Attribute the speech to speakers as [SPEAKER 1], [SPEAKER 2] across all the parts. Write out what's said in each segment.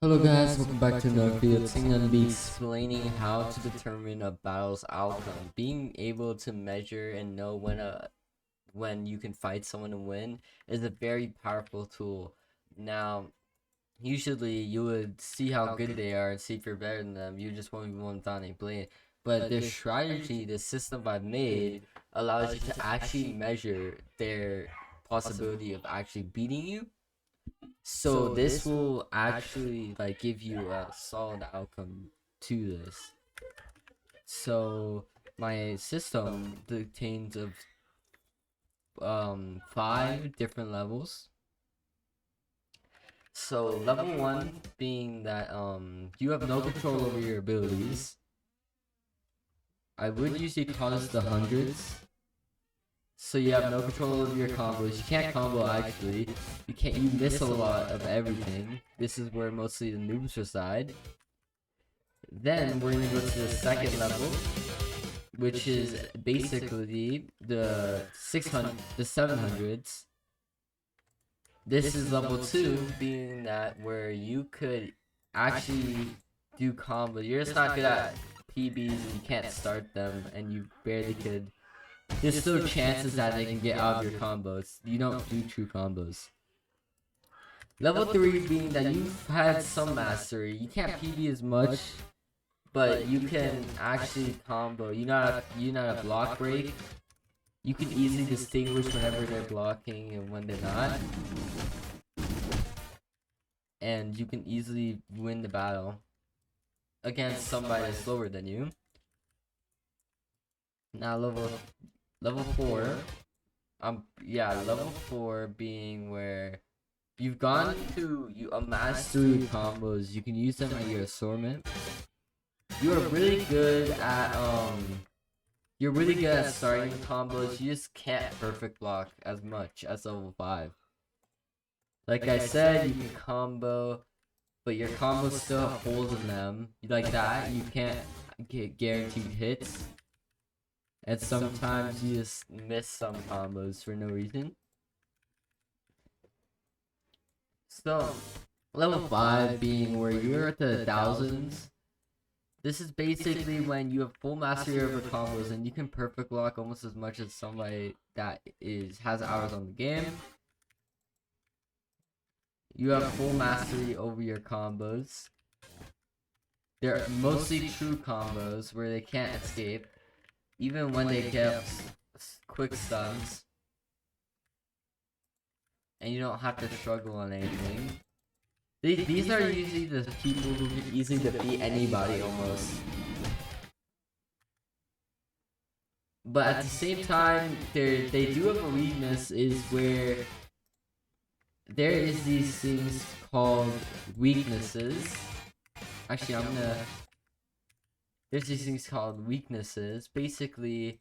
[SPEAKER 1] Hello guys, welcome back to another video. Today I'm going to be explaining how to determine a battle's outcome. Being able to measure and know when you can fight someone and win is a very powerful tool. Now, usually you would see how good they are and see if you're better than them. You just won't even want to play. But the strategy, the system I've made allows you to actually measure their possibility of actually beating you. So this will actually like give you a solid outcome to this. So my system contains of 5 different levels. So level 1 being that you have no control over your abilities. I would usually call this the hundreds. So you have no control over your combos. You can't combo actually. You miss a lot of everything. This is where mostly the noobs reside. Then we're gonna go to the second level, which is basically the 700s. This is level 2, being that where you could actually do combo. You're just not good at PBs and you can't start them, and you barely could. There's still chances that they can get out of your combos. You don't do true combos. Level 3 being that you've had some mastery. You can't PB as much, but you can actually combo. You're not a block break. You can easily distinguish whenever they're blocking and when they're not. And you can easily win the battle against somebody that's slower than you. Now level 4, level 4 being where you've gone to a mastery combos. You can use them at your assortment. You are really good at starting combos. You just can't perfect block as much as level 5. Like I said, you can combo, but your combos still have holes in them. Like that, you can't get guaranteed hits. And sometimes you just miss some combos for no reason. So, level 5 being where you're at the thousands. This is basically when you have full mastery over combos and you can perfect block almost as much as somebody that has hours on the game. You have full mastery over your combos. They're mostly true combos where they can't escape. Even when they get quick stuns. And you don't have to struggle on anything. These are usually the people who can easily defeat anybody almost. But at the same time, they do have a weakness, is where there is these things called weaknesses. Actually, there's these things called weaknesses. Basically,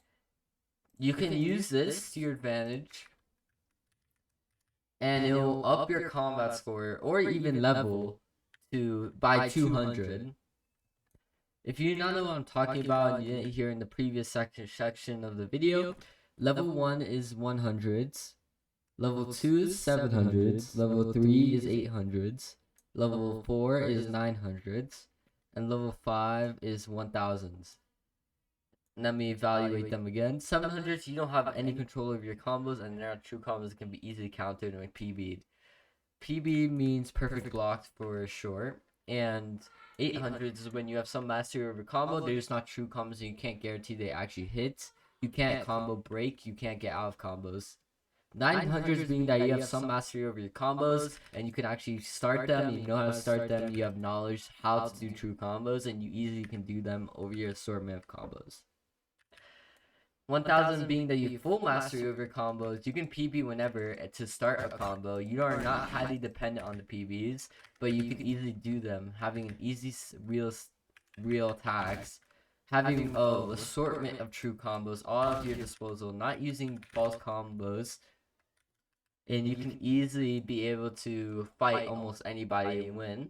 [SPEAKER 1] you can use this to your advantage, and it'll up your combat score or even level by 200. If you not know what I'm talking about and you didn't hear in the previous section of the video, level 1 is 100s, level 2 is 700s, level 3 is 800s, level 4 is 900s, and level 5 is 1000s. Let me evaluate them again. 700s, you don't have any control over your combos, and they're not true combos that can be easily countered and PB'd. PB means perfect blocked for short, and 800s is when you have some mastery over combo. They're just not true combos, and you can't guarantee they actually hit. You can't combo break, you can't get out of combos. 900s being that you have some mastery over your combos, and you can actually start them, you know how to start them, you have knowledge how to do true combos, and you easily can do them over your assortment of combos. 1000 being that you have full mastery over combos. You can PB whenever to start a combo. You are not highly dependent on the PBs, but you can easily do them, having an easy real attacks, having an assortment of true combos all at your disposal, not using false combos, and you can easily be able to fight almost anybody and win.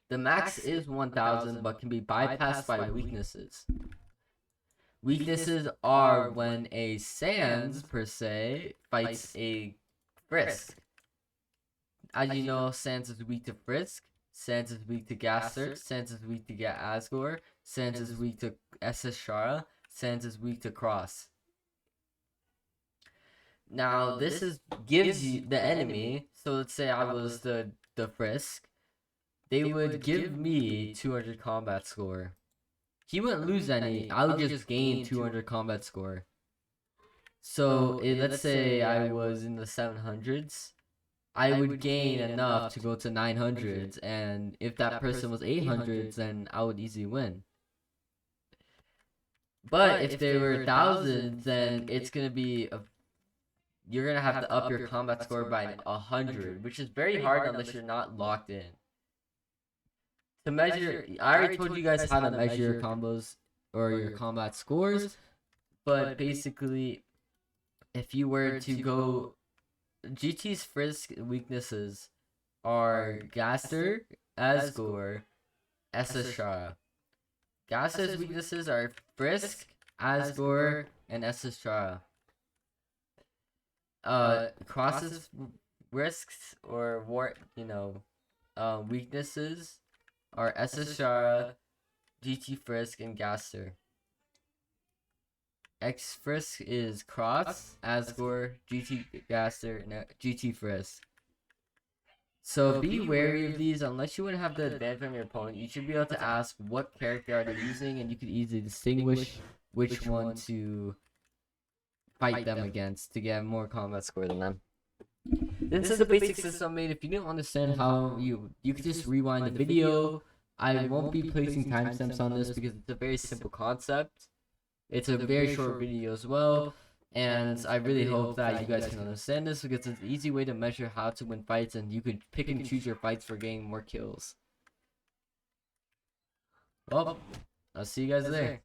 [SPEAKER 1] The max is 1000, but can be bypassed by weaknesses. Weaknesses are when a Sans, per se, fights a Frisk. as you know, Sans is weak to Frisk, Sans is weak to Gaster, Sans is weak to Asgore, Sans is weak to SS Shara, Sans is weak to Cross. Now this gives you the enemy. So let's say I was the Frisk, they would give me 200 combat score. He wouldn't lose any. I would just gain 200 combat score. So let's say I was in the 700s, I would gain enough to go to 900s, and if that person was 800s, then I would easily win. But if they were thousands, then it's gonna be you're gonna have to up your combat score by 100, which is very hard unless you're not locked in. To measure, I already told you guys how to measure your combos or your combat scores, but basically, if you were to go, GT's Frisk weaknesses are Gaster, Asgore, SS Shara. Gaster's weaknesses are Frisk, Asgore, and SS Shara. Cross's risks or weaknesses are SS Shara, GT Frisk, and Gaster. X Frisk is Cross, Asgore, GT Gaster, and GT Frisk. So be wary of these. Unless you want to have the advantage on your opponent, you should be able to ask what character are they using, and you can easily distinguish which one to fight them against to get more combat score than them. This is the basic system made. If you don't understand how you can just rewind the video. I won't be placing timestamps on this because it's a very simple concept. It's a very short video as well, and I really hope that you guys can understand this because it's an easy way to measure how to win fights, and you could pick and choose your fights for getting more kills. Well, I'll see you guys there.